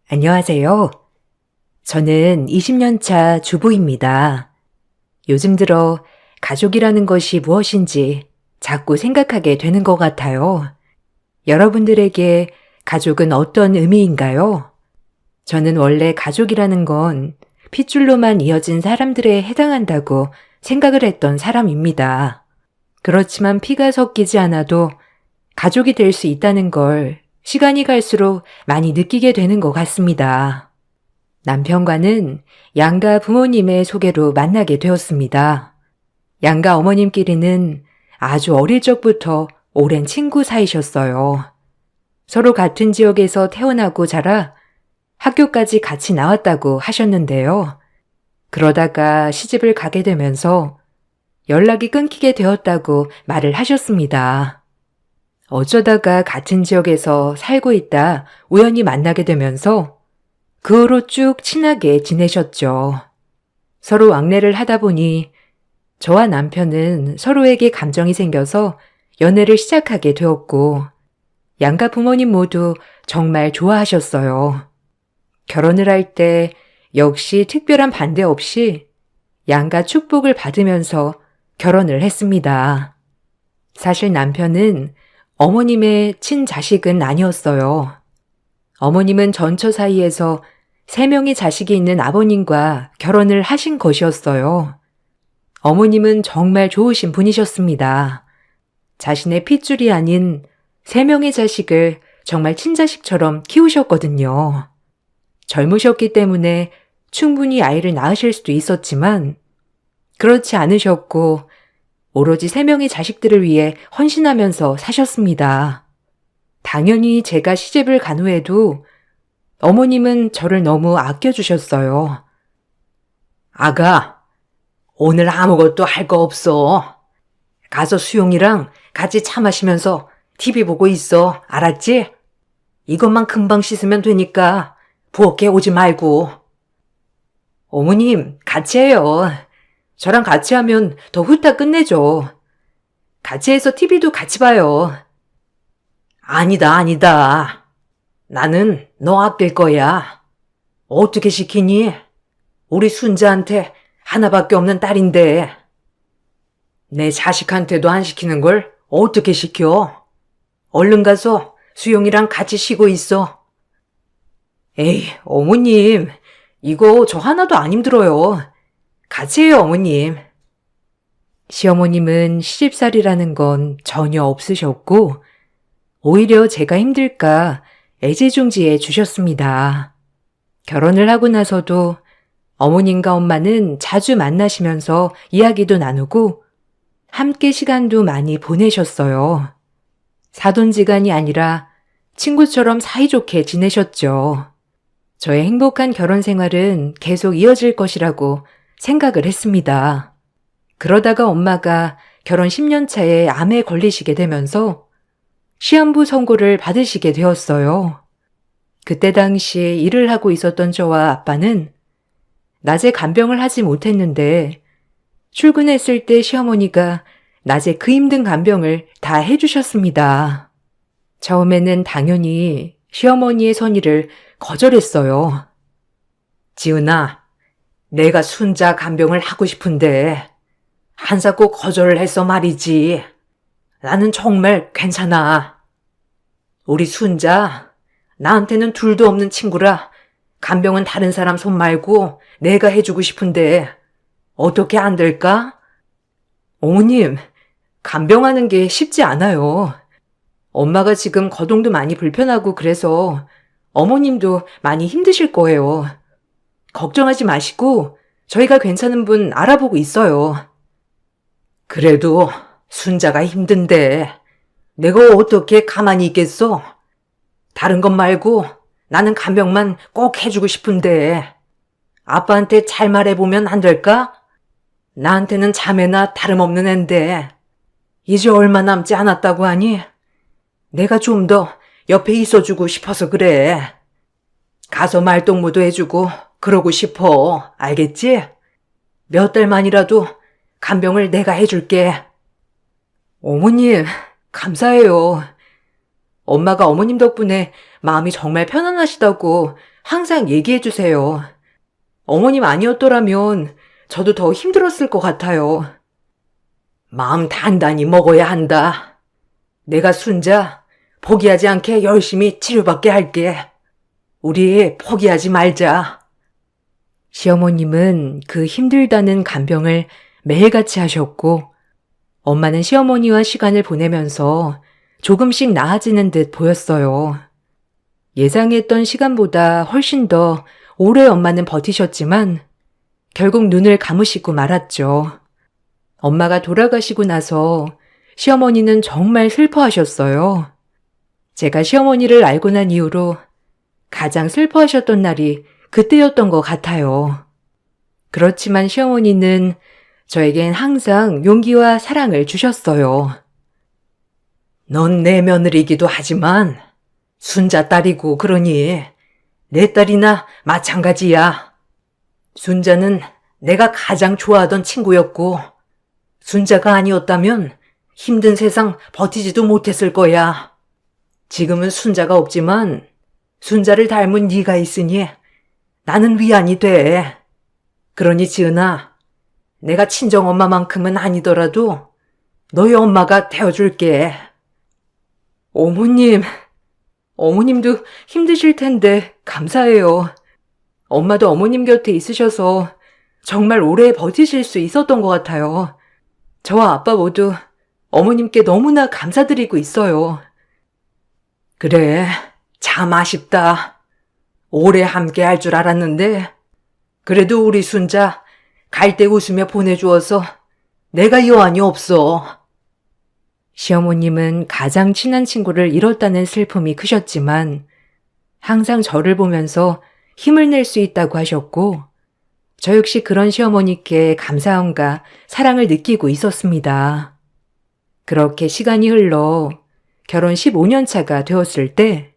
안녕하세요. 저는 20년 차 주부입니다. 요즘 들어 가족이라는 것이 무엇인지 자꾸 생각하게 되는 것 같아요. 여러분들에게 가족은 어떤 의미인가요? 저는 원래 가족이라는 건 핏줄로만 이어진 사람들에 해당한다고 생각을 했던 사람입니다. 그렇지만 피가 섞이지 않아도 가족이 될 수 있다는 걸 시간이 갈수록 많이 느끼게 되는 것 같습니다. 남편과는 양가 부모님의 소개로 만나게 되었습니다. 양가 어머님끼리는 아주 어릴 적부터 오랜 친구 사이셨어요. 서로 같은 지역에서 태어나고 자라 학교까지 같이 나왔다고 하셨는데요. 그러다가 시집을 가게 되면서 연락이 끊기게 되었다고 말을 하셨습니다. 어쩌다가 같은 지역에서 살고 있다 우연히 만나게 되면서 그 후로 쭉 친하게 지내셨죠. 서로 왕래를 하다 보니 저와 남편은 서로에게 감정이 생겨서 연애를 시작하게 되었고 양가 부모님 모두 정말 좋아하셨어요. 결혼을 할 때 역시 특별한 반대 없이 양가 축복을 받으면서 결혼을 했습니다. 사실 남편은 어머님의 친자식은 아니었어요. 어머님은 전처 사이에서 3명의 자식이 있는 아버님과 결혼을 하신 것이었어요. 어머님은 정말 좋으신 분이셨습니다. 자신의 핏줄이 아닌 3명의 자식을 정말 친자식처럼 키우셨거든요. 젊으셨기 때문에 충분히 아이를 낳으실 수도 있었지만 그렇지 않으셨고 오로지 3명의 자식들을 위해 헌신하면서 사셨습니다. 당연히 제가 시집을 간 후에도 어머님은 저를 너무 아껴주셨어요. 아가, 오늘 아무것도 할 거 없어. 가서 수용이랑 같이 차 마시면서 TV 보고 있어. 알았지? 이것만 금방 씻으면 되니까 부엌에 오지 말고. 어머님, 같이 해요. 저랑 같이 하면 더 후딱 끝내죠. 같이 해서 TV도 같이 봐요. 아니다. 나는 너 아낄 거야. 어떻게 시키니? 우리 순자한테 하나밖에 없는 딸인데. 내 자식한테도 안 시키는 걸 어떻게 시켜? 얼른 가서 수영이랑 같이 쉬고 있어. 에이, 어머님, 이거 저 하나도 안 힘들어요. 같이 해요, 어머님. 시어머님은 시집살이라는 건 전혀 없으셨고 오히려 제가 힘들까 애지중지해 주셨습니다. 결혼을 하고 나서도 어머님과 엄마는 자주 만나시면서 이야기도 나누고 함께 시간도 많이 보내셨어요. 사돈지간이 아니라 친구처럼 사이좋게 지내셨죠. 저의 행복한 결혼 생활은 계속 이어질 것이라고 생각을 했습니다. 그러다가 엄마가 결혼 10년 차에 암에 걸리시게 되면서 시한부 선고를 받으시게 되었어요. 그때 당시 일을 하고 있었던 저와 아빠는 낮에 간병을 하지 못했는데 출근했을 때 시어머니가 낮에 그 힘든 간병을 다 해주셨습니다. 처음에는 당연히 시어머니의 선의를 거절했어요. 지은아, 내가 순자 간병을 하고 싶은데 한사코 거절을 했어 말이지. 나는 정말 괜찮아. 우리 순자, 나한테는 둘도 없는 친구라 간병은 다른 사람 손 말고 내가 해주고 싶은데 어떻게 안 될까? 어머님, 간병하는 게 쉽지 않아요. 엄마가 지금 거동도 많이 불편하고 그래서 어머님도 많이 힘드실 거예요. 걱정하지 마시고 저희가 괜찮은 분 알아보고 있어요. 그래도 순자가 힘든데 내가 어떻게 가만히 있겠어? 다른 것 말고 나는 간병만 꼭 해주고 싶은데 아빠한테 잘 말해보면 안 될까? 나한테는 자매나 다름없는 앤데 이제 얼마 남지 않았다고 하니 내가 좀 더 옆에 있어주고 싶어서 그래. 가서 말동무도 해주고 그러고 싶어. 알겠지? 몇 달만이라도 간병을 내가 해줄게. 어머님, 감사해요. 엄마가 어머님 덕분에 마음이 정말 편안하시다고 항상 얘기해 주세요. 어머님 아니었더라면 저도 더 힘들었을 것 같아요. 마음 단단히 먹어야 한다. 내가 순자 포기하지 않게 열심히 치료받게 할게. 우리 포기하지 말자. 시어머님은 그 힘들다는 간병을 매일같이 하셨고, 엄마는 시어머니와 시간을 보내면서 조금씩 나아지는 듯 보였어요. 예상했던 시간보다 훨씬 더 오래 엄마는 버티셨지만 결국 눈을 감으시고 말았죠. 엄마가 돌아가시고 나서 시어머니는 정말 슬퍼하셨어요. 제가 시어머니를 알고 난 이후로 가장 슬퍼하셨던 날이 그때였던 것 같아요. 그렇지만 시어머니는 저에겐 항상 용기와 사랑을 주셨어요. 넌 내 며느리이기도 하지만 순자 딸이고 그러니 내 딸이나 마찬가지야. 순자는 내가 가장 좋아하던 친구였고 순자가 아니었다면 힘든 세상 버티지도 못했을 거야. 지금은 순자가 없지만 순자를 닮은 네가 있으니 나는 위안이 돼. 그러니 지은아, 내가 친정엄마만큼은 아니더라도 너희 엄마가 되어줄게. 어머님도 힘드실 텐데 감사해요. 엄마도 어머님 곁에 있으셔서 정말 오래 버티실 수 있었던 것 같아요. 저와 아빠 모두 어머님께 너무나 감사드리고 있어요. 그래, 참 아쉽다. 오래 함께 할 줄 알았는데 그래도 우리 순자 갈 때 웃으며 보내주어서 내가 여한이 없어. 시어머님은 가장 친한 친구를 잃었다는 슬픔이 크셨지만 항상 저를 보면서 힘을 낼 수 있다고 하셨고 저 역시 그런 시어머니께 감사함과 사랑을 느끼고 있었습니다. 그렇게 시간이 흘러 결혼 15년 차가 되었을 때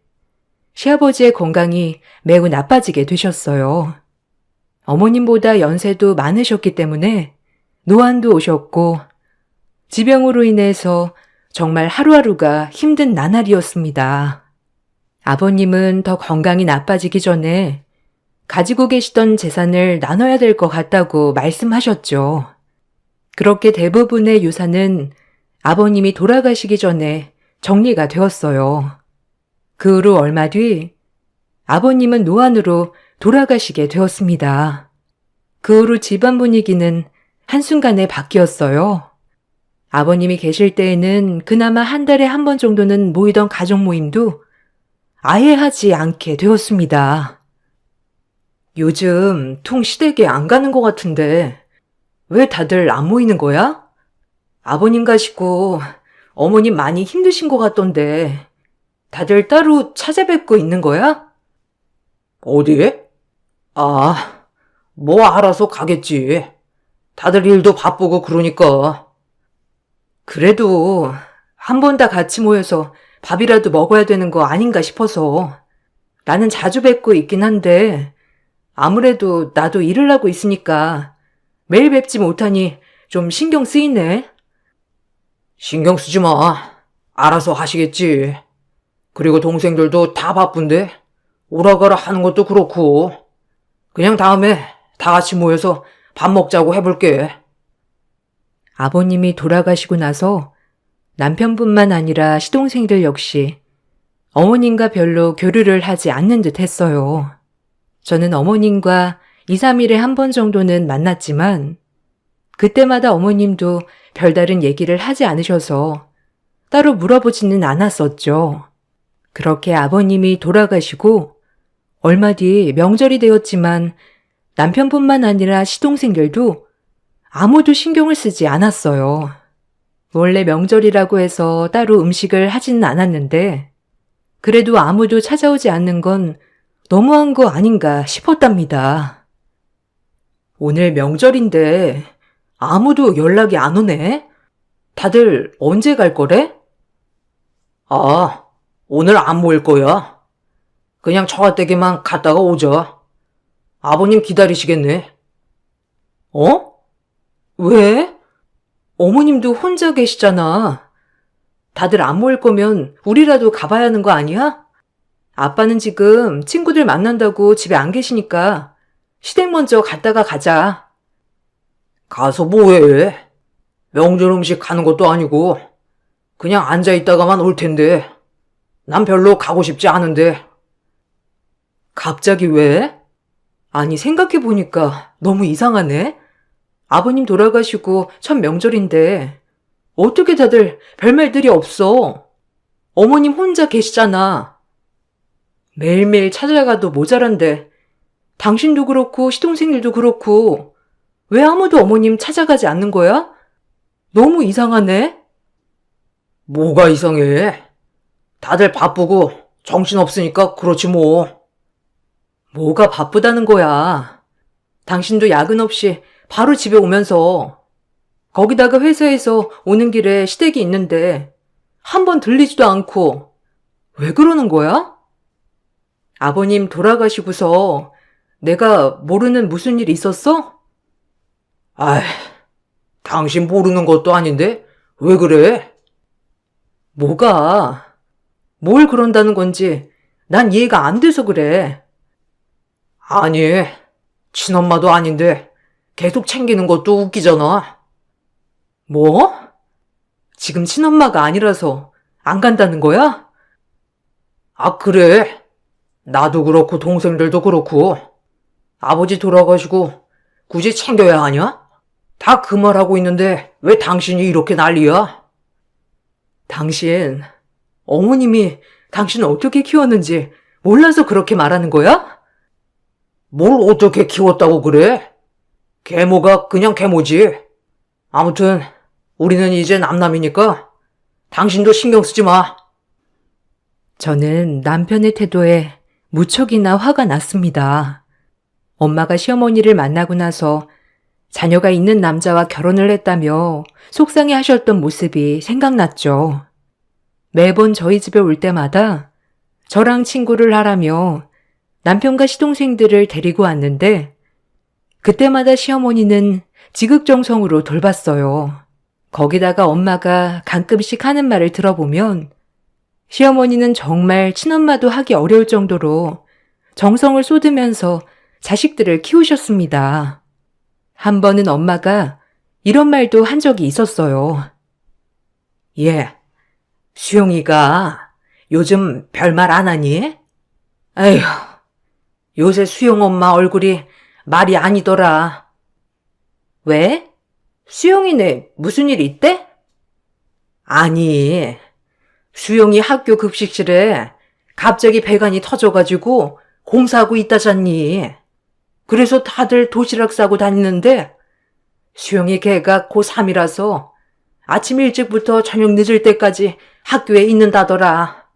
시아버지의 건강이 매우 나빠지게 되셨어요. 어머님보다 연세도 많으셨기 때문에 노안도 오셨고 지병으로 인해서 정말 하루하루가 힘든 나날이었습니다. 아버님은 더 건강이 나빠지기 전에 가지고 계시던 재산을 나눠야 될 것 같다고 말씀하셨죠. 그렇게 대부분의 유산은 아버님이 돌아가시기 전에 정리가 되었어요. 그 후로 얼마 뒤 아버님은 노안으로 돌아가시게 되었습니다. 그 후로 집안 분위기는 한순간에 바뀌었어요. 아버님이 계실 때에는 그나마 한 달에 한 번 정도는 모이던 가족 모임도 아예 하지 않게 되었습니다. 요즘 통 시댁에 안 가는 것 같은데 왜 다들 안 모이는 거야? 아버님 가시고 어머님 많이 힘드신 것 같던데 다들 따로 찾아뵙고 있는 거야? 어디에? 아, 뭐 알아서 가겠지. 다들 일도 바쁘고 그러니까. 그래도 한 번 다 같이 모여서 밥이라도 먹어야 되는 거 아닌가 싶어서. 나는 자주 뵙고 있긴 한데 아무래도 나도 일을 하고 있으니까 매일 뵙지 못하니 좀 신경 쓰이네. 신경 쓰지 마. 알아서 하시겠지. 그리고 동생들도 다 바쁜데 오라가라 하는 것도 그렇고 그냥 다음에 다 같이 모여서 밥 먹자고 해볼게. 아버님이 돌아가시고 나서 남편뿐만 아니라 시동생들 역시 어머님과 별로 교류를 하지 않는 듯 했어요. 저는 어머님과 2, 3일에 한 번 정도는 만났지만 그때마다 어머님도 별다른 얘기를 하지 않으셔서 따로 물어보지는 않았었죠. 그렇게 아버님이 돌아가시고 얼마 뒤 명절이 되었지만 남편뿐만 아니라 시동생들도 아무도 신경을 쓰지 않았어요. 원래 명절이라고 해서 따로 음식을 하지는 않았는데 그래도 아무도 찾아오지 않는 건 너무한 거 아닌가 싶었답니다. 오늘 명절인데 아무도 연락이 안 오네? 다들 언제 갈 거래? 아, 오늘 안 모일 거야. 그냥 처가댁에만 갔다가 오자. 아버님 기다리시겠네. 어? 왜? 어머님도 혼자 계시잖아. 다들 안 모일 거면 우리라도 가봐야 하는 거 아니야? 아빠는 지금 친구들 만난다고 집에 안 계시니까 시댁 먼저 갔다가 가자. 가서 뭐해? 명절 음식 가는 것도 아니고 그냥 앉아있다가만 올 텐데 난 별로 가고 싶지 않은데. 갑자기 왜? 아니 생각해보니까 너무 이상하네. 아버님 돌아가시고 첫 명절인데 어떻게 다들 별말들이 없어. 어머님 혼자 계시잖아. 매일매일 찾아가도 모자란데 당신도 그렇고 시동생들도 그렇고 왜 아무도 어머님 찾아가지 않는 거야? 너무 이상하네. 뭐가 이상해? 다들 바쁘고 정신없으니까 그렇지 뭐. 뭐가 바쁘다는 거야. 당신도 야근 없이 바로 집에 오면서 거기다가 회사에서 오는 길에 시댁이 있는데 한 번 들리지도 않고 왜 그러는 거야? 아버님 돌아가시고서 내가 모르는 무슨 일 있었어? 아이, 당신 모르는 것도 아닌데 왜 그래? 뭐가? 뭘 그런다는 건지 난 이해가 안 돼서 그래. 아니, 친엄마도 아닌데 계속 챙기는 것도 웃기잖아. 뭐? 지금 친엄마가 아니라서 안 간다는 거야? 아, 그래. 나도 그렇고 동생들도 그렇고 아버지 돌아가시고 굳이 챙겨야 하냐? 다 그 말하고 있는데 왜 당신이 이렇게 난리야? 당신, 어머님이 당신을 어떻게 키웠는지 몰라서 그렇게 말하는 거야? 뭘 어떻게 키웠다고 그래? 계모가 그냥 계모지. 아무튼 우리는 이제 남남이니까 당신도 신경 쓰지 마. 저는 남편의 태도에 무척이나 화가 났습니다. 엄마가 시어머니를 만나고 나서 자녀가 있는 남자와 결혼을 했다며 속상해 하셨던 모습이 생각났죠. 매번 저희 집에 올 때마다 저랑 친구를 하라며 남편과 시동생들을 데리고 왔는데 그때마다 시어머니는 지극정성으로 돌봤어요. 거기다가 엄마가 가끔씩 하는 말을 들어보면 시어머니는 정말 친엄마도 하기 어려울 정도로 정성을 쏟으면서 자식들을 키우셨습니다. 한 번은 엄마가 이런 말도 한 적이 있었어요. 예, 수영이가 요즘 별말 안 하니? 에휴, 요새 수영 엄마 얼굴이 말이 아니더라. 왜? 수영이네 무슨 일 있대? 아니, 수영이 학교 급식실에 갑자기 배관이 터져가지고 공사하고 있다잖니. 그래서 다들 도시락 싸고 다니는데 수영이 걔가 고3이라서 아침 일찍부터 저녁 늦을 때까지 학교에 있는다더라.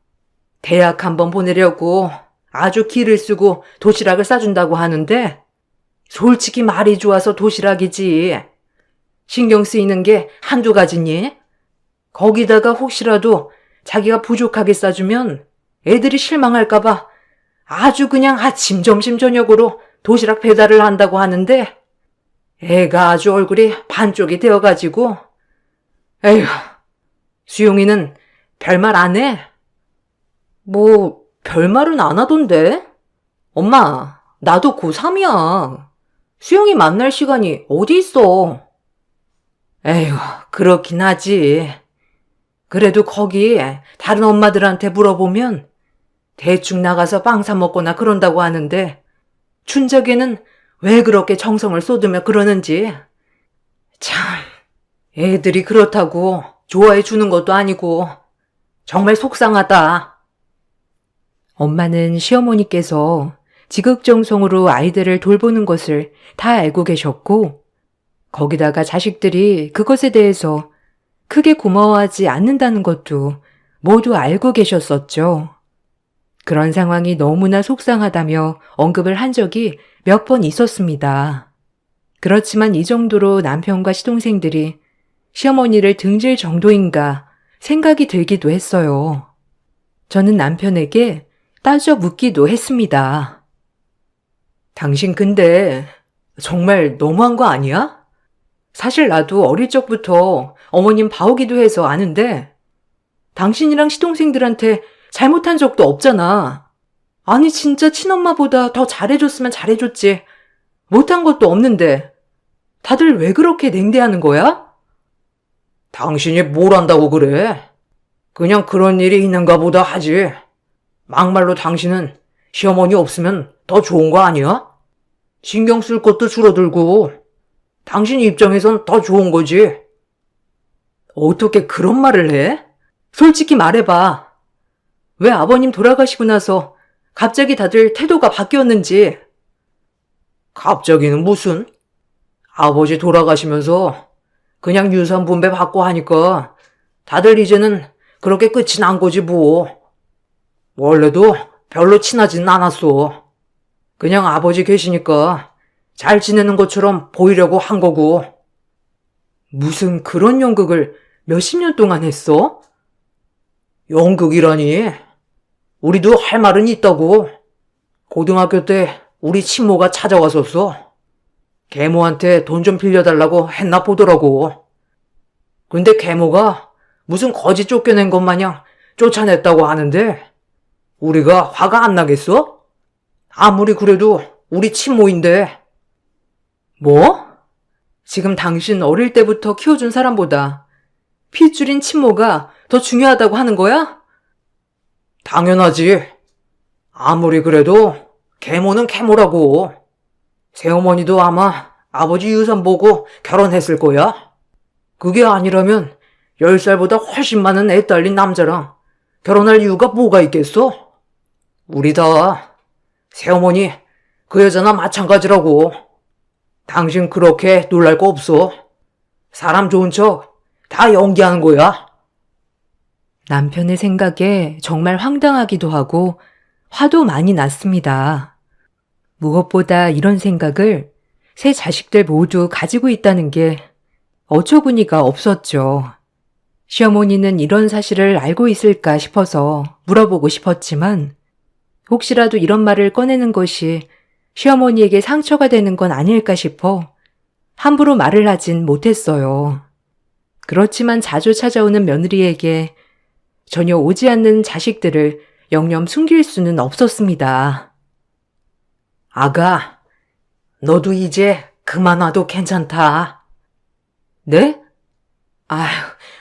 대학 한번 보내려고 아주 기를 쓰고 도시락을 싸준다고 하는데 솔직히 말이 좋아서 도시락이지. 신경 쓰이는 게 한두 가지니? 거기다가 혹시라도 자기가 부족하게 싸주면 애들이 실망할까봐 아주 그냥 아침, 점심, 저녁으로 도시락 배달을 한다고 하는데 애가 아주 얼굴이 반쪽이 되어가지고 에휴, 수용이는 별말 안 해? 뭐 별말은 안 하던데? 엄마, 나도 고3이야. 수영이 만날 시간이 어디 있어? 에휴, 그렇긴 하지. 그래도 거기 다른 엄마들한테 물어보면 대충 나가서 빵 사 먹거나 그런다고 하는데 춘작에는 왜 그렇게 정성을 쏟으며 그러는지. 참, 애들이 그렇다고 좋아해 주는 것도 아니고 정말 속상하다. 엄마는 시어머니께서 지극정성으로 아이들을 돌보는 것을 다 알고 계셨고 거기다가 자식들이 그것에 대해서 크게 고마워하지 않는다는 것도 모두 알고 계셨었죠. 그런 상황이 너무나 속상하다며 언급을 한 적이 몇 번 있었습니다. 그렇지만 이 정도로 남편과 시동생들이 시어머니를 등질 정도인가 생각이 들기도 했어요. 저는 남편에게 따져 묻기도 했습니다. 당신 근데 정말 너무한 거 아니야? 사실 나도 어릴 적부터 어머님 봐오기도 해서 아는데 당신이랑 시동생들한테 잘못한 적도 없잖아. 아니, 진짜 친엄마보다 더 잘해줬으면 잘해줬지. 못한 것도 없는데. 다들 왜 그렇게 냉대하는 거야? 당신이 뭘 안다고 그래? 그냥 그런 일이 있는가 보다 하지. 막말로 당신은 시어머니 없으면 더 좋은 거 아니야? 신경 쓸 것도 줄어들고 당신 입장에선 더 좋은 거지. 어떻게 그런 말을 해? 솔직히 말해봐. 왜 아버님 돌아가시고 나서 갑자기 다들 태도가 바뀌었는지. 갑자기는 무슨? 아버지 돌아가시면서 그냥 유산 분배 받고 하니까 다들 이제는 그렇게 끝이 난 거지 뭐. 원래도 별로 친하진 않았어. 그냥 아버지 계시니까 잘 지내는 것처럼 보이려고 한 거고. 무슨 그런 연극을 몇십 년 동안 했어? 연극이라니. 우리도 할 말은 있다고. 고등학교 때 우리 친모가 찾아왔었어. 계모한테 돈 좀 빌려달라고 했나 보더라고. 근데 계모가 무슨 거지 쫓겨낸 것 마냥 쫓아냈다고 하는데 우리가 화가 안 나겠어? 아무리 그래도 우리 친모인데. 뭐? 지금 당신 어릴 때부터 키워준 사람보다 핏줄인 친모가 더 중요하다고 하는 거야? 당연하지. 아무리 그래도 계모는 계모라고. 새어머니도 아마 아버지 유산 보고 결혼했을 거야. 그게 아니라면 10살보다 훨씬 많은 애 딸린 남자랑 결혼할 이유가 뭐가 있겠어? 우리 다 새어머니 그 여자나 마찬가지라고. 당신 그렇게 놀랄 거 없어. 사람 좋은 척 다 연기하는 거야. 남편의 생각에 정말 황당하기도 하고 화도 많이 났습니다. 무엇보다 이런 생각을 세 자식들 모두 가지고 있다는 게 어처구니가 없었죠. 시어머니는 이런 사실을 알고 있을까 싶어서 물어보고 싶었지만 혹시라도 이런 말을 꺼내는 것이 시어머니에게 상처가 되는 건 아닐까 싶어 함부로 말을 하진 못했어요. 그렇지만 자주 찾아오는 며느리에게 전혀 오지 않는 자식들을 영영 숨길 수는 없었습니다. 아가, 너도 이제 그만 와도 괜찮다. 네? 아휴,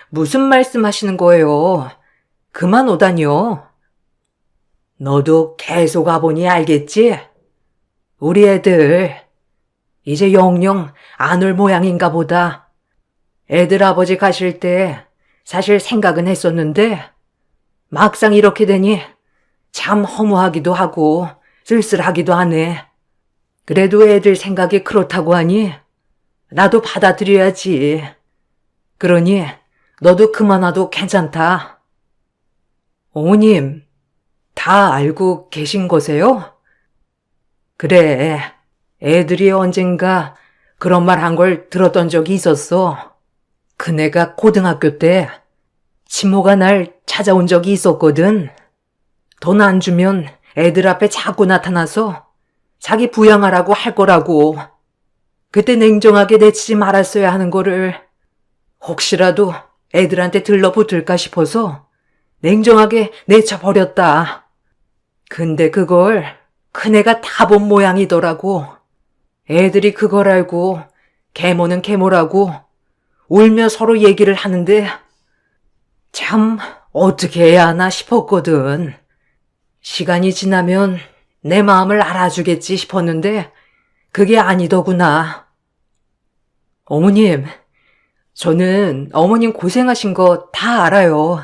무슨 말씀 하시는 거예요? 그만 오다니요. 너도 계속 와보니 알겠지? 우리 애들 이제 영영 안 올 모양인가 보다. 애들 아버지 가실 때 사실 생각은 했었는데 막상 이렇게 되니 참 허무하기도 하고 쓸쓸하기도 하네. 그래도 애들 생각이 그렇다고 하니 나도 받아들여야지. 그러니 너도 그만 와도 괜찮다. 어머님, 다 알고 계신 거세요? 그래, 애들이 언젠가 그런 말 한 걸 들었던 적이 있었어. 그네가 고등학교 때 친모가 날 찾아온 적이 있었거든. 돈 안 주면 애들 앞에 자꾸 나타나서 자기 부양하라고 할 거라고. 그때 냉정하게 내치지 말았어야 하는 거를 혹시라도 애들한테 들러붙을까 싶어서 냉정하게 내쳐버렸다. 근데 그걸 큰애가 다 본 모양이더라고. 애들이 그걸 알고 계모는 계모라고 울며 서로 얘기를 하는데 참 어떻게 해야 하나 싶었거든. 시간이 지나면 내 마음을 알아주겠지 싶었는데 그게 아니더구나. 어머님, 저는 어머님 고생하신 거 다 알아요.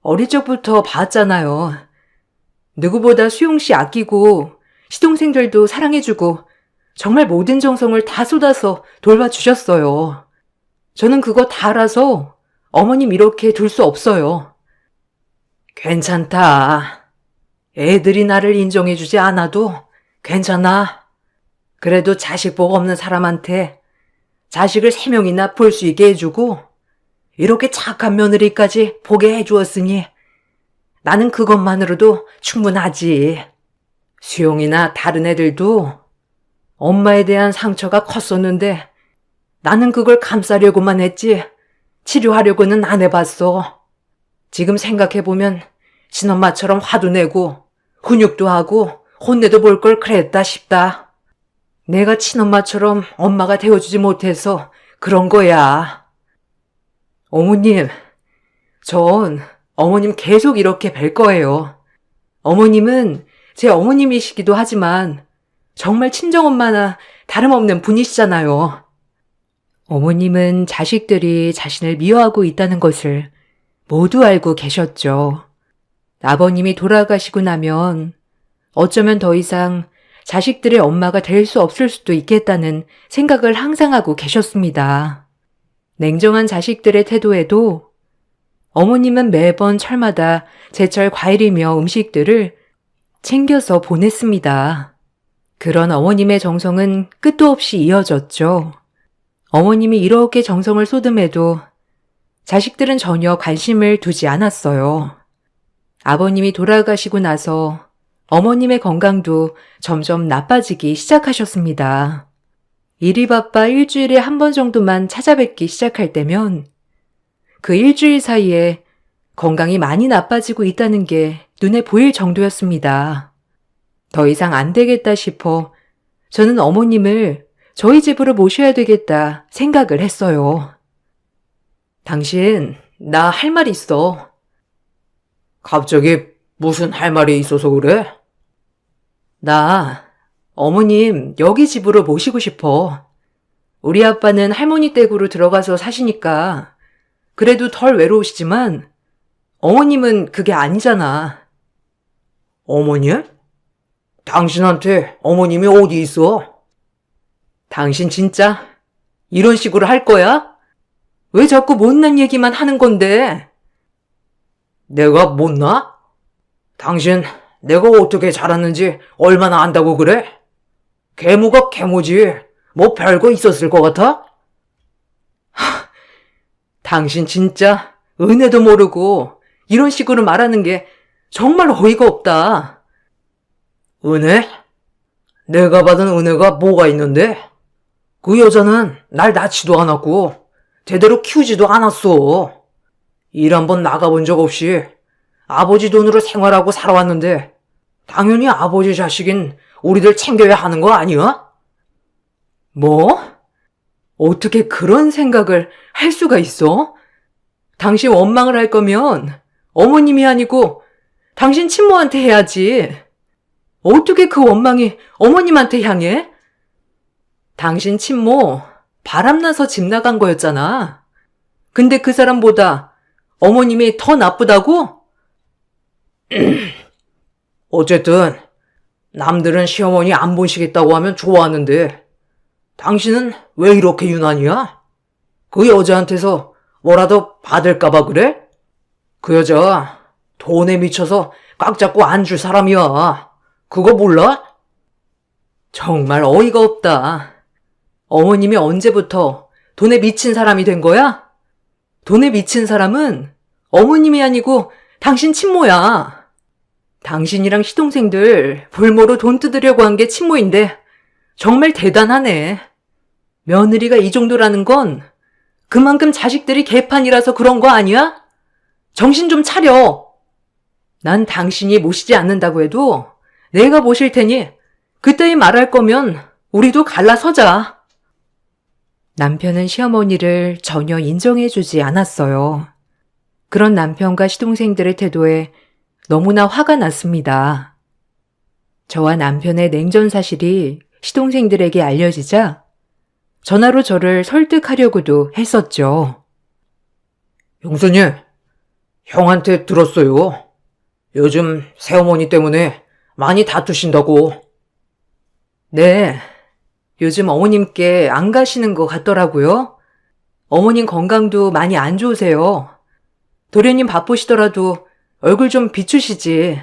어릴 적부터 봤잖아요. 누구보다 수용 씨 아끼고 시동생들도 사랑해주고 정말 모든 정성을 다 쏟아서 돌봐주셨어요. 저는 그거 다 알아서 어머님 이렇게 둘 수 없어요. 괜찮다. 애들이 나를 인정해주지 않아도 괜찮아. 그래도 자식 복 없는 사람한테 자식을 3명이나 볼 수 있게 해주고 이렇게 착한 며느리까지 보게 해주었으니 나는 그것만으로도 충분하지. 수용이나 다른 애들도 엄마에 대한 상처가 컸었는데 나는 그걸 감싸려고만 했지 치료하려고는 안 해봤어. 지금 생각해보면 친엄마처럼 화도 내고 훈육도 하고 혼내도 볼 걸 그랬다 싶다. 내가 친엄마처럼 엄마가 되어주지 못해서 그런 거야. 어머님, 전 어머님 계속 이렇게 뵐 거예요. 어머님은 제 어머님이시기도 하지만 정말 친정엄마나 다름없는 분이시잖아요. 어머님은 자식들이 자신을 미워하고 있다는 것을 모두 알고 계셨죠. 아버님이 돌아가시고 나면 어쩌면 더 이상 자식들의 엄마가 될 수 없을 수도 있겠다는 생각을 항상 하고 계셨습니다. 냉정한 자식들의 태도에도 어머님은 매번 철마다 제철 과일이며 음식들을 챙겨서 보냈습니다. 그런 어머님의 정성은 끝도 없이 이어졌죠. 어머님이 이렇게 정성을 쏟음에도 자식들은 전혀 관심을 두지 않았어요. 아버님이 돌아가시고 나서 어머님의 건강도 점점 나빠지기 시작하셨습니다. 일이 바빠 일주일에 한 번 정도만 찾아뵙기 시작할 때면 그 일주일 사이에 건강이 많이 나빠지고 있다는 게 눈에 보일 정도였습니다. 더 이상 안 되겠다 싶어 저는 어머님을 저희 집으로 모셔야 되겠다 생각을 했어요. 당신, 나 할 말 있어. 갑자기 무슨 할 말이 있어서 그래? 나 어머님 여기 집으로 모시고 싶어. 우리 아빠는 할머니 댁으로 들어가서 사시니까 그래도 덜 외로우시지만 어머님은 그게 아니잖아. 어머님? 당신한테 어머님이 어디 있어? 당신 진짜 이런 식으로 할 거야? 왜 자꾸 못난 얘기만 하는 건데? 내가 못나? 당신 내가 어떻게 자랐는지 얼마나 안다고 그래? 계모가 계모지 뭐 별거 있었을 것 같아? 당신 진짜 은혜도 모르고 이런 식으로 말하는 게 정말 어이가 없다. 은혜? 내가 받은 은혜가 뭐가 있는데? 그 여자는 날 낳지도 않았고 제대로 키우지도 않았어. 일 한번 나가본 적 없이 아버지 돈으로 생활하고 살아왔는데 당연히 아버지 자식인 우리들 챙겨야 하는 거 아니야? 뭐? 어떻게 그런 생각을 할 수가 있어? 당신 원망을 할 거면 어머님이 아니고 당신 친모한테 해야지. 어떻게 그 원망이 어머님한테 향해? 당신 친모 바람나서 집 나간 거였잖아. 근데 그 사람보다 어머님이 더 나쁘다고? 어쨌든 남들은 시어머니 안 보시겠다고 하면 좋아하는데 당신은 왜 이렇게 유난이야? 그 여자한테서 뭐라도 받을까봐 그래? 그 여자 돈에 미쳐서 꽉 잡고 안 줄 사람이야. 그거 몰라? 정말 어이가 없다. 어머님이 언제부터 돈에 미친 사람이 된 거야? 돈에 미친 사람은 어머님이 아니고 당신 친모야. 당신이랑 시동생들 볼모로 돈 뜯으려고 한 게 친모인데 정말 대단하네. 며느리가 이 정도라는 건 그만큼 자식들이 개판이라서 그런 거 아니야? 정신 좀 차려. 난 당신이 모시지 않는다고 해도 내가 모실 테니 그따위 말할 거면 우리도 갈라서자. 남편은 시어머니를 전혀 인정해주지 않았어요. 그런 남편과 시동생들의 태도에 너무나 화가 났습니다. 저와 남편의 냉전 사실이 시동생들에게 알려지자 전화로 저를 설득하려고도 했었죠. 형수님, 형한테 들었어요. 요즘 새어머니 때문에 많이 다투신다고. 네, 요즘 어머님께 안 가시는 것 같더라고요. 어머님 건강도 많이 안 좋으세요. 도련님 바쁘시더라도 얼굴 좀 비추시지.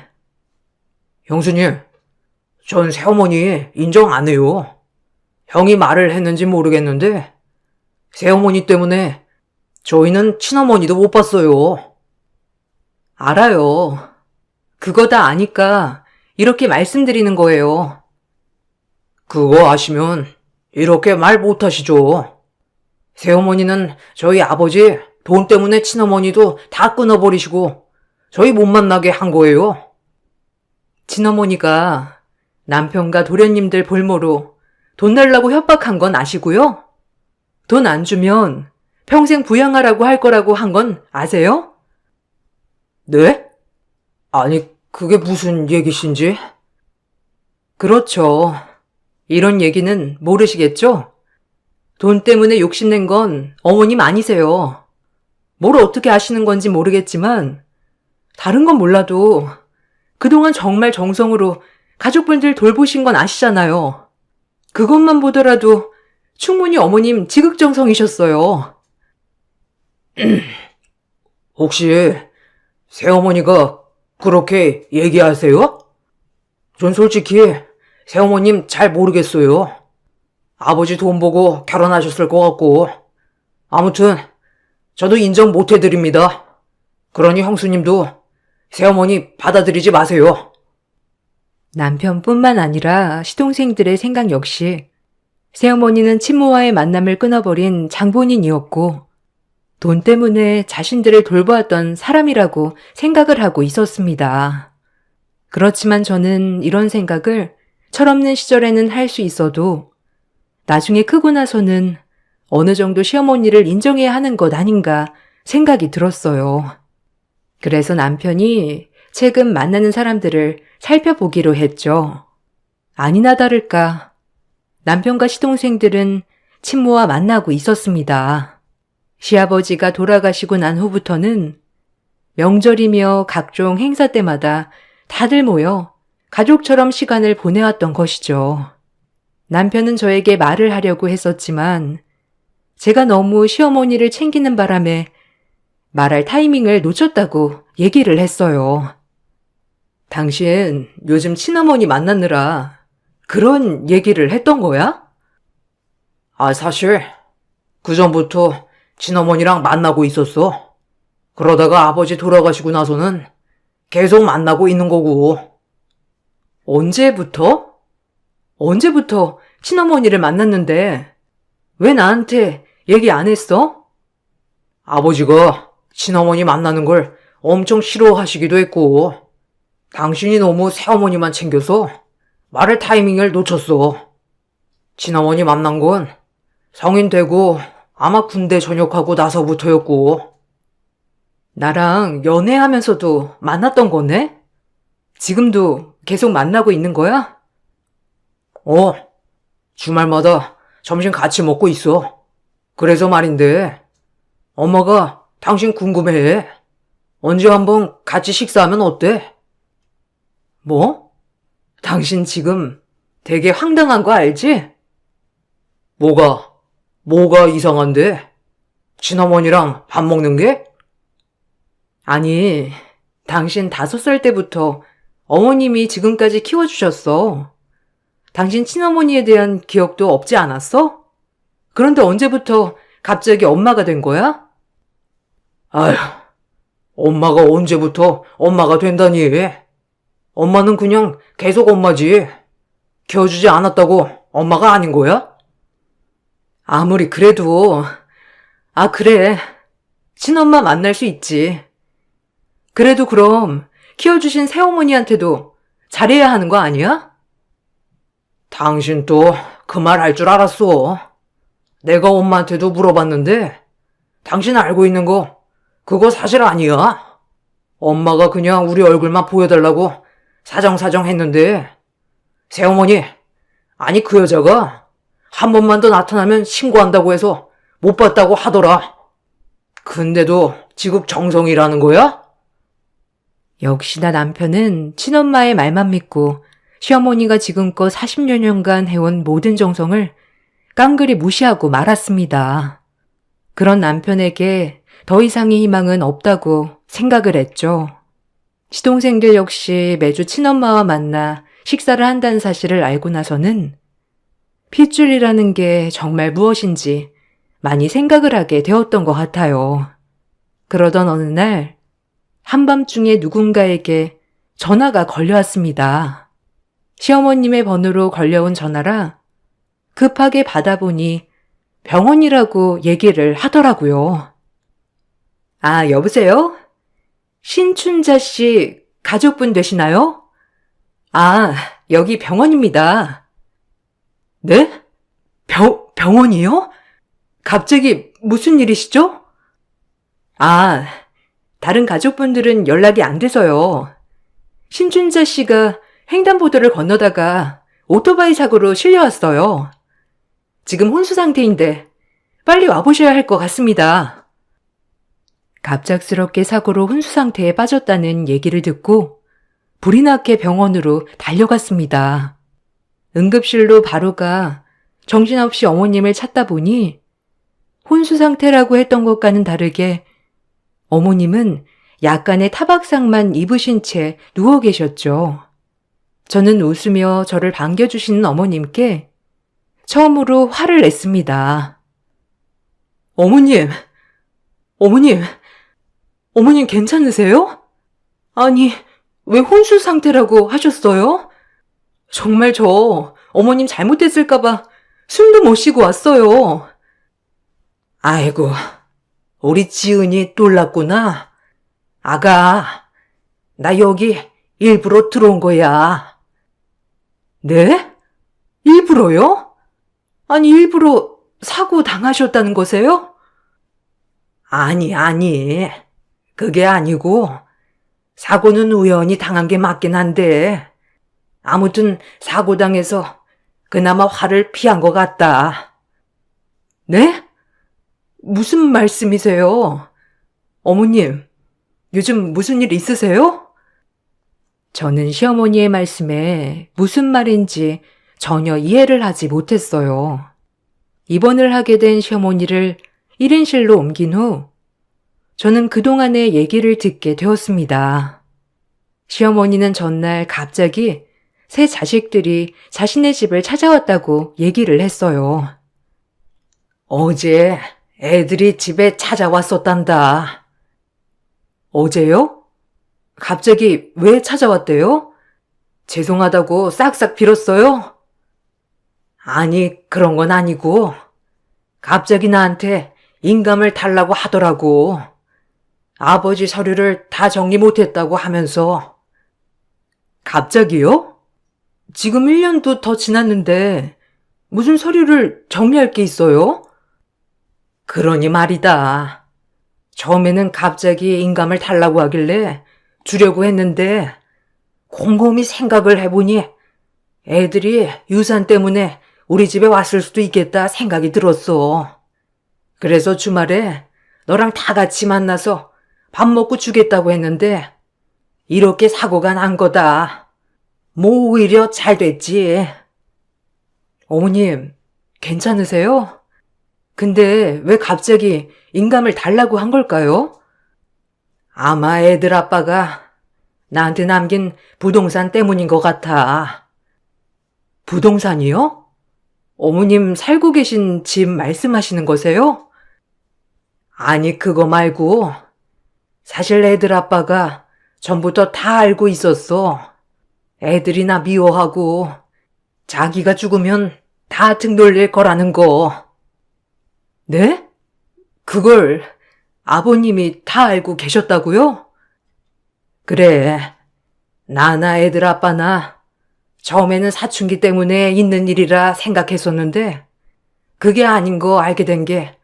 형수님, 전 새어머니 인정 안 해요. 형이 말을 했는지 모르겠는데 새어머니 때문에 저희는 친어머니도 못 봤어요. 알아요. 그거 다 아니까 이렇게 말씀드리는 거예요. 그거 아시면 이렇게 말 못하시죠. 새어머니는 저희 아버지 돈 때문에 친어머니도 다 끊어버리시고 저희 못 만나게 한 거예요. 친어머니가 남편과 도련님들 볼모로 돈 달라고 협박한 건 아시고요? 돈 안 주면 평생 부양하라고 할 거라고 한 건 아세요? 네? 아니, 그게 무슨 얘기신지? 그렇죠. 이런 얘기는 모르시겠죠? 돈 때문에 욕심낸 건 어머님 아니세요. 뭘 어떻게 아시는 건지 모르겠지만 다른 건 몰라도 그동안 정말 정성으로 가족분들 돌보신 건 아시잖아요. 그것만 보더라도 충분히 어머님 지극정성이셨어요. 혹시 새어머니가 그렇게 얘기하세요? 전 솔직히 새어머님 잘 모르겠어요. 아버지 돈 보고 결혼하셨을 것 같고. 아무튼 저도 인정 못 해드립니다. 그러니 형수님도 새어머니 받아들이지 마세요. 남편뿐만 아니라 시동생들의 생각 역시 새어머니는 친모와의 만남을 끊어버린 장본인이었고 돈 때문에 자신들을 돌보았던 사람이라고 생각을 하고 있었습니다. 그렇지만 저는 이런 생각을 철없는 시절에는 할 수 있어도 나중에 크고 나서는 어느 정도 시어머니를 인정해야 하는 것 아닌가 생각이 들었어요. 그래서 남편이 최근 만나는 사람들을 살펴보기로 했죠. 아니나 다를까 남편과 시동생들은 친모와 만나고 있었습니다. 시아버지가 돌아가시고 난 후부터는 명절이며 각종 행사 때마다 다들 모여 가족처럼 시간을 보내왔던 것이죠. 남편은 저에게 말을 하려고 했었지만 제가 너무 시어머니를 챙기는 바람에 말할 타이밍을 놓쳤다고 얘기를 했어요. 당신 요즘 친어머니 만나느라 그런 얘기를 했던 거야? 사실 그전부터 친어머니랑 만나고 있었어. 그러다가 아버지 돌아가시고 나서는 계속 만나고 있는 거고. 언제부터? 언제부터 친어머니를 만났는데 왜 나한테 얘기 안 했어? 아버지가 친어머니 만나는 걸 엄청 싫어하시기도 했고 당신이 너무 새어머니만 챙겨서 말할 타이밍을 놓쳤어. 친어머니 만난 건 성인 되고 아마 군대 전역하고 나서부터였고. 나랑 연애하면서도 만났던 거네? 지금도 계속 만나고 있는 거야? 주말마다 점심 같이 먹고 있어. 그래서 말인데 엄마가 당신 궁금해해. 언제 한번 같이 식사하면 어때? 뭐? 당신 지금 되게 황당한 거 알지? 뭐가 이상한데? 친어머니랑 밥 먹는 게? 아니, 당신 5살 때부터 어머님이 지금까지 키워주셨어. 당신 친어머니에 대한 기억도 없지 않았어? 그런데 언제부터 갑자기 엄마가 된 거야? 아휴, 엄마가 언제부터 엄마가 된다니. 엄마는 그냥 계속 엄마지. 키워주지 않았다고 엄마가 아닌 거야? 아무리 그래도, 그래. 친엄마 만날 수 있지. 그래도 그럼 키워주신 새어머니한테도 잘해야 하는 거 아니야? 당신 또 그 말 할 줄 알았어. 내가 엄마한테도 물어봤는데 당신 알고 있는 거 그거 사실 아니야. 엄마가 그냥 우리 얼굴만 보여달라고 사정사정 했는데 새어머니, 아니 그 여자가 한 번만 더 나타나면 신고한다고 해서 못 봤다고 하더라. 근데도 지극정성이라는 거야? 역시나 남편은 친엄마의 말만 믿고 시어머니가 지금껏 40여 년간 해온 모든 정성을 깡그리 무시하고 말았습니다. 그런 남편에게 더 이상의 희망은 없다고 생각을 했죠. 시동생들 역시 매주 친엄마와 만나 식사를 한다는 사실을 알고 나서는 핏줄이라는 게 정말 무엇인지 많이 생각을 하게 되었던 것 같아요. 그러던 어느 날 한밤중에 누군가에게 전화가 걸려왔습니다. 시어머님의 번호로 걸려온 전화라 급하게 받아보니 병원이라고 얘기를 하더라고요. 여보세요? 신춘자 씨 가족분 되시나요? 아, 여기 병원입니다. 네? 병원이요? 갑자기 무슨 일이시죠? 아, 다른 가족분들은 연락이 안 돼서요. 신춘자 씨가 횡단보도를 건너다가 오토바이 사고로 실려왔어요. 지금 혼수 상태인데 빨리 와보셔야 할 것 같습니다. 갑작스럽게 사고로 혼수 상태에 빠졌다는 얘기를 듣고 불이 나게 병원으로 달려갔습니다. 응급실로 바로 가 정신없이 어머님을 찾다 보니 혼수 상태라고 했던 것과는 다르게 어머님은 약간의 타박상만 입으신 채 누워 계셨죠. 저는 웃으며 저를 반겨주시는 어머님께 처음으로 화를 냈습니다. 어머님, 어머님, 어머님 괜찮으세요? 아니, 왜 혼수 상태라고 하셨어요? 정말 저 어머님 잘못했을까봐 숨도 못 쉬고 왔어요. 아이고, 우리 지은이 놀랐구나. 아가, 나 여기 일부러 들어온 거야. 네? 일부러요? 아니, 일부러 사고 당하셨다는 거세요? 아니. 그게 아니고, 사고는 우연히 당한 게 맞긴 한데, 아무튼 사고 당해서 그나마 화를 피한 것 같다. 네? 무슨 말씀이세요? 어머님, 요즘 무슨 일 있으세요? 저는 시어머니의 말씀에 무슨 말인지 전혀 이해를 하지 못했어요. 입원을 하게 된 시어머니를 1인실로 옮긴 후 저는 그동안의 얘기를 듣게 되었습니다. 시어머니는 전날 갑자기 새 자식들이 자신의 집을 찾아왔다고 얘기를 했어요. 어제 애들이 집에 찾아왔었단다. 어제요? 갑자기 왜 찾아왔대요? 죄송하다고 싹싹 빌었어요? 아니, 그런 건 아니고 갑자기 나한테 인감을 달라고 하더라고. 아버지 서류를 다 정리 못했다고 하면서. 갑자기요? 지금 1년도 더 지났는데 무슨 서류를 정리할 게 있어요? 그러니 말이다. 처음에는 갑자기 인감을 달라고 하길래 주려고 했는데 곰곰이 생각을 해보니 애들이 유산 때문에 우리 집에 왔을 수도 있겠다 생각이 들었어. 그래서 주말에 너랑 다 같이 만나서 밥 먹고 주겠다고 했는데 이렇게 사고가 난 거다. 뭐 오히려 잘 됐지. 어머님, 괜찮으세요? 근데 왜 갑자기 인감을 달라고 한 걸까요? 아마 애들 아빠가 나한테 남긴 부동산 때문인 것 같아. 부동산이요? 어머님 살고 계신 집 말씀하시는 거세요? 아니, 그거 말고 사실 애들 아빠가 전부터 다 알고 있었어. 애들이 나 미워하고 자기가 죽으면 다 등 돌릴 거라는 거. 네? 그걸 아버님이 다 알고 계셨다고요? 그래, 나나 애들 아빠나 처음에는 사춘기 때문에 있는 일이라 생각했었는데 그게 아닌 거 알게 된 게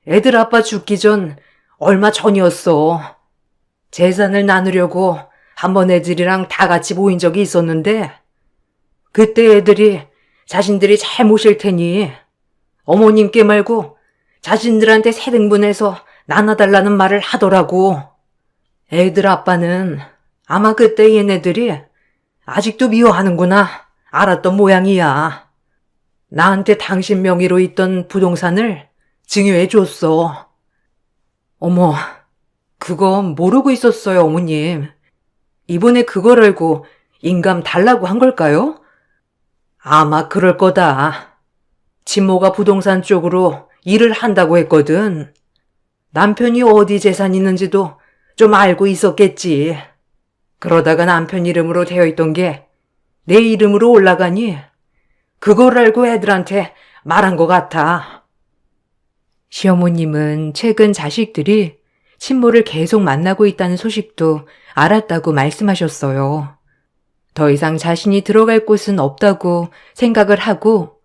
애들 아빠 죽기 전 얼마 전이었어. 재산을 나누려고 한번 애들이랑 다 같이 모인 적이 있었는데 그때 애들이 자신들이 잘 모실 테니 어머님께 말고 자신들한테 세 등분해서 나눠달라는 말을 하더라고. 애들 아빠는 아마 그때 얘네들이 아직도 미워하는구나 알았던 모양이야. 나한테 당신 명의로 있던 부동산을 증여해 줬어. 어머, 그거 모르고 있었어요, 어머님. 이번에 그걸 알고 인감 달라고 한 걸까요? 아마 그럴 거다. 친모가 부동산 쪽으로 일을 한다고 했거든. 남편이 어디 재산 있는지도 좀 알고 있었겠지. 그러다가 남편 이름으로 되어 있던 게 내 이름으로 올라가니 그걸 알고 애들한테 말한 것 같아. 시어머님은 최근 자식들이 친모를 계속 만나고 있다는 소식도 알았다고 말씀하셨어요. 더 이상 자신이 들어갈 곳은 없다고 생각을 하고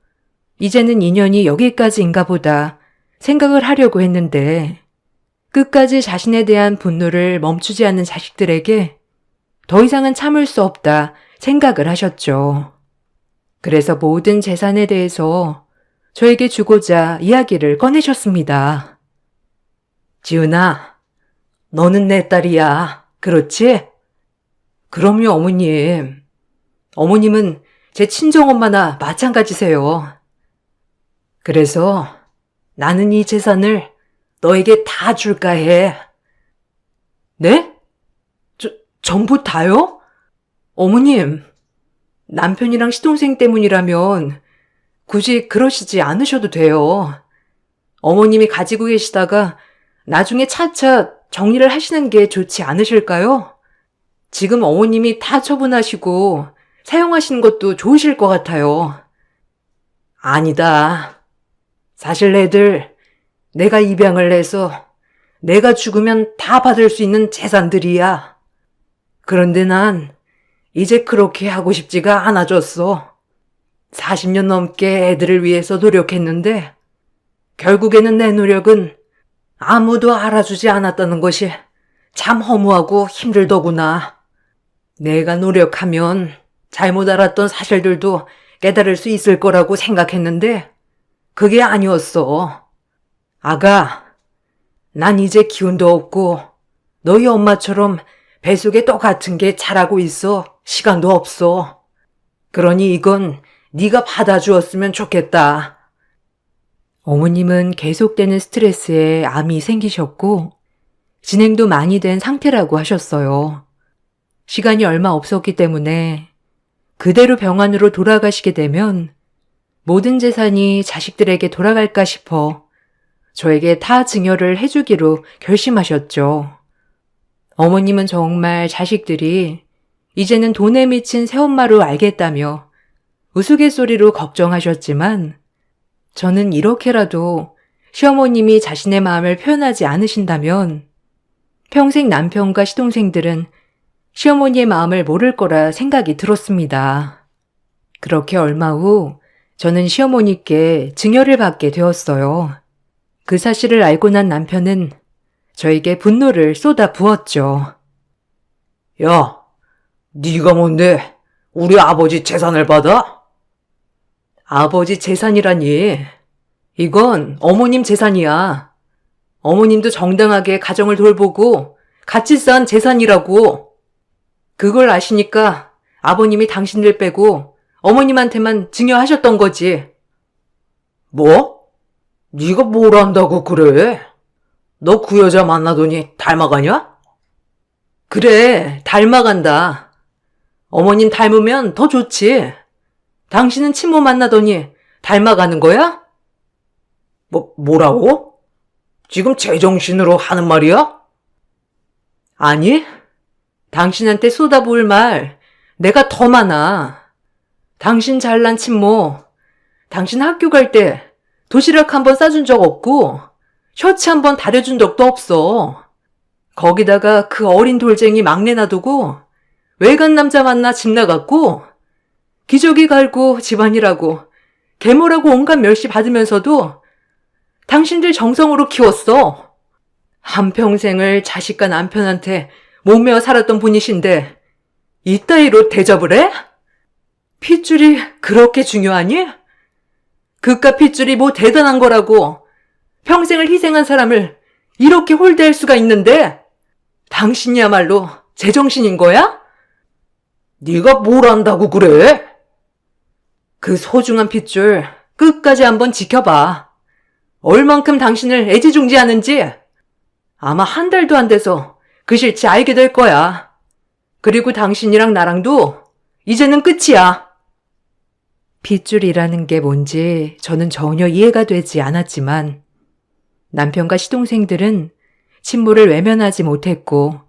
이제는 인연이 여기까지인가 보다 생각을 하려고 했는데 끝까지 자신에 대한 분노를 멈추지 않는 자식들에게 더 이상은 참을 수 없다 생각을 하셨죠. 그래서 모든 재산에 대해서 저에게 주고자 이야기를 꺼내셨습니다. 지은아, 너는 내 딸이야. 그렇지? 그럼요, 어머님. 어머님은 제 친정엄마나 마찬가지세요. 그래서 나는 이 재산을 너에게 다 줄까 해. 네? 전부 다요? 어머님, 남편이랑 시동생 때문이라면 굳이 그러시지 않으셔도 돼요. 어머님이 가지고 계시다가 나중에 차차 정리를 하시는 게 좋지 않으실까요? 지금 어머님이 다 처분하시고 사용하시는 것도 좋으실 것 같아요. 아니다. 사실 애들 내가 입양을 해서 내가 죽으면 다 받을 수 있는 재산들이야. 그런데 난 이제 그렇게 하고 싶지가 않아졌어. 40년 넘게 애들을 위해서 노력했는데 결국에는 내 노력은 아무도 알아주지 않았다는 것이 참 허무하고 힘들더구나. 내가 노력하면 잘못 알았던 사실들도 깨달을 수 있을 거라고 생각했는데 그게 아니었어. 아가, 난 이제 기운도 없고 너희 엄마처럼 뱃속에 떡 같은 게 자라고 있어. 시간도 없어. 그러니 이건 네가 받아주었으면 좋겠다. 어머님은 계속되는 스트레스에 암이 생기셨고 진행도 많이 된 상태라고 하셨어요. 시간이 얼마 없었기 때문에 그대로 병원으로 돌아가시게 되면 모든 재산이 자식들에게 돌아갈까 싶어 저에게 다 증여를 해주기로 결심하셨죠. 어머님은 정말 자식들이 이제는 돈에 미친 새엄마로 알겠다며 우스갯소리로 걱정하셨지만 저는 이렇게라도 시어머님이 자신의 마음을 표현하지 않으신다면 평생 남편과 시동생들은 시어머니의 마음을 모를 거라 생각이 들었습니다. 그렇게 얼마 후 저는 시어머니께 증여를 받게 되었어요. 그 사실을 알고 난 남편은 저에게 분노를 쏟아 부었죠. 야, 네가 뭔데 우리 아버지 재산을 받아? 아버지 재산이라니. 이건 어머님 재산이야. 어머님도 정당하게 가정을 돌보고 같이 쌓은 재산이라고. 그걸 아시니까 아버님이 당신들 빼고 어머님한테만 증여하셨던 거지. 뭐? 네가 뭘 안다고 그래? 너 그 여자 만나더니 닮아가냐? 그래, 닮아간다. 어머님 닮으면 더 좋지. 당신은 친모 만나더니 닮아가는 거야? 뭐라고? 지금 제정신으로 하는 말이야? 아니, 당신한테 쏟아부을 말 내가 더 많아. 당신 잘난 친모, 당신 학교 갈 때 도시락 한 번 싸준 적 없고 셔츠 한 번 다려준 적도 없어. 거기다가 그 어린 돌쟁이 막내 놔두고 외간 남자 만나 집 나갔고 기저귀 갈고 집안일하고 계모라고 온갖 멸시 받으면서도 당신들 정성으로 키웠어. 한평생을 자식과 남편한테 몸매어 살았던 분이신데 이따위로 대접을 해? 핏줄이 그렇게 중요하니? 그깟 핏줄이 뭐 대단한 거라고 평생을 희생한 사람을 이렇게 홀대할 수가 있는데 당신이야말로 제정신인 거야? 네가 뭘 안다고 그래? 그 소중한 핏줄 끝까지 한번 지켜봐. 얼만큼 당신을 애지중지하는지 아마 한 달도 안 돼서 그 실체 알게 될 거야. 그리고 당신이랑 나랑도 이제는 끝이야. 핏줄이라는 게 뭔지 저는 전혀 이해가 되지 않았지만 남편과 시동생들은 친모를 외면하지 못했고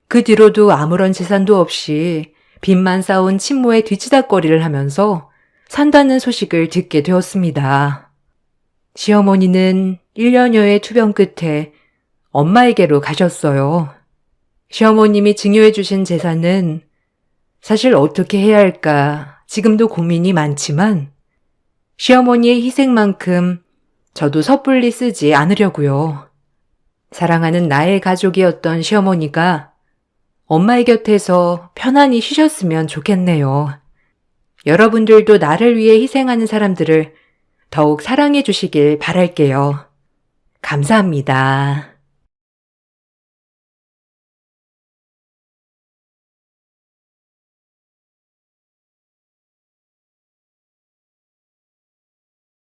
그 뒤로도 아무런 재산도 없이 빚만 쌓은 친모의 뒤치다꺼리를 하면서 산다는 소식을 듣게 되었습니다. 시어머니는 1년여의 투병 끝에 엄마에게로 가셨어요. 시어머님이 증여해 주신 재산은 사실 어떻게 해야 할까 지금도 고민이 많지만 시어머니의 희생만큼 저도 섣불리 쓰지 않으려고요. 사랑하는 나의 가족이었던 시어머니가 엄마의 곁에서 편안히 쉬셨으면 좋겠네요. 여러분들도 나를 위해 희생하는 사람들을 더욱 사랑해 주시길 바랄게요. 감사합니다.